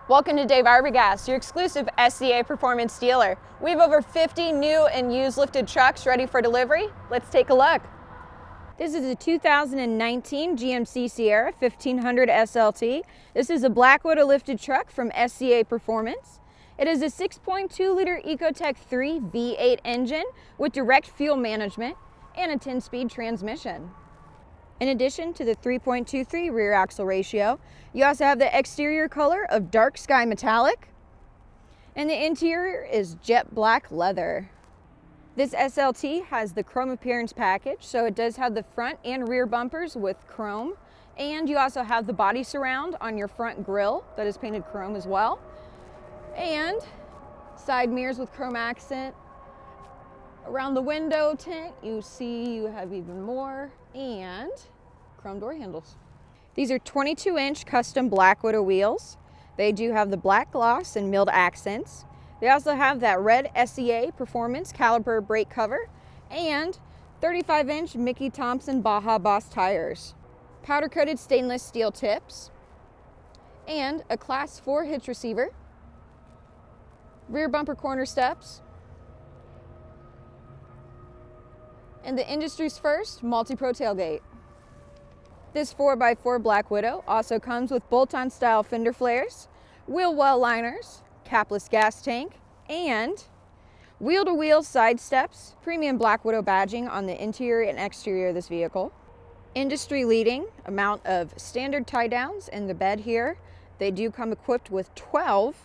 Welcome to Dave Arbogast, your exclusive SCA performance dealer. We have over 50 new and used lifted trucks ready for delivery. Let's take a look. This is a 2019 GMC Sierra 1500 SLT. This is a Black Widow lifted truck from SCA Performance. It is a 6.2 liter Ecotec 3 V8 engine with direct fuel management and a 10-speed transmission. In addition to the 3.23 rear axle ratio, you also have the exterior color of dark sky metallic, and the interior is jet black leather. This SLT has the chrome appearance package, so it does have the front and rear bumpers with chrome, and you also have the body surround on your front grille that is painted chrome as well, and side mirrors with chrome accent. Around the window tint, you have even more, and chrome door handles. These are 22-inch custom Black Widow wheels. They do have the black gloss and milled accents. They also have that red SCA Performance Caliper brake cover and 35-inch Mickey Thompson Baja Boss tires. Powder-coated stainless steel tips and a Class 4 hitch receiver. Rear bumper corner steps. And the industry's first multi-pro tailgate. This 4x4 Black Widow also comes with bolt-on style fender flares, wheel well liners, capless gas tank, and wheel-to-wheel side steps, premium Black Widow badging on the interior and exterior of this vehicle. Industry-leading amount of standard tie-downs in the bed here. They do come equipped with 12,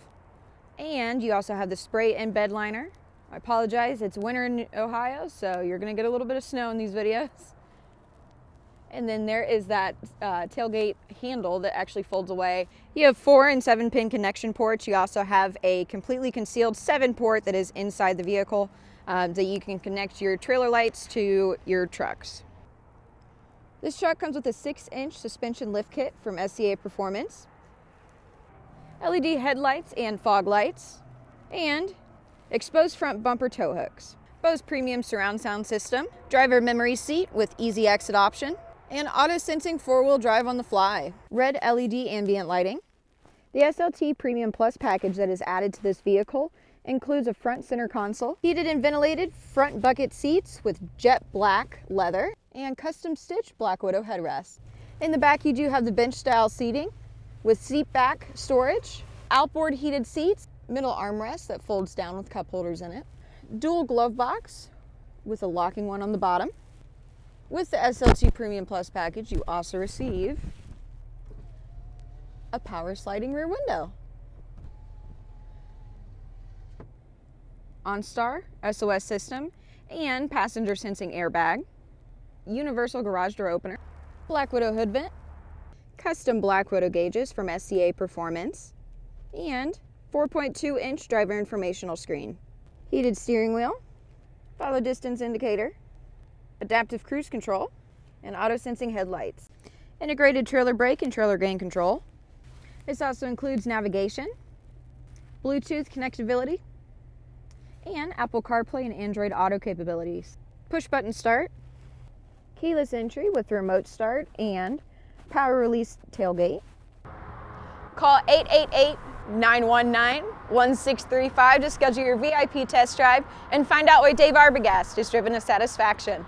and you also have the spray in bed liner. I apologize, it's winter in Ohio, so you're gonna get a little bit of snow in these videos. And then there is that tailgate handle that actually folds away. You have 4 and 7 pin connection ports. You also have a completely concealed 7 port that is inside the vehicle that you can connect your trailer lights to your trucks. This truck comes with a 6-inch suspension lift kit from SCA Performance, LED headlights and fog lights, and exposed front bumper tow hooks. Bose premium surround sound system, driver memory seat with easy exit option, and auto sensing 4-wheel drive on the fly. Red LED ambient lighting. The SLT Premium Plus package that is added to this vehicle includes a front center console, heated and ventilated front bucket seats with jet black leather, and custom stitched Black Widow headrests. In the back you do have the bench style seating with seat back storage, outboard heated seats, middle armrest that folds down with cup holders in it, dual glove box with a locking one on the bottom. With the SLT Premium Plus package, you also receive a power sliding rear window, OnStar SOS system, and passenger sensing airbag, universal garage door opener, Black Widow hood vent, custom Black Widow gauges from SCA Performance, and 4.2-inch driver informational screen, heated steering wheel, follow distance indicator, adaptive cruise control, and auto sensing headlights, integrated trailer brake and trailer gain control. This also includes navigation, Bluetooth connectivity, and Apple CarPlay and Android Auto capabilities. Push button start, keyless entry with remote start, and power release tailgate. Call 888-919-1635 to schedule your VIP test drive and find out why Dave Arbogast is driven to satisfaction.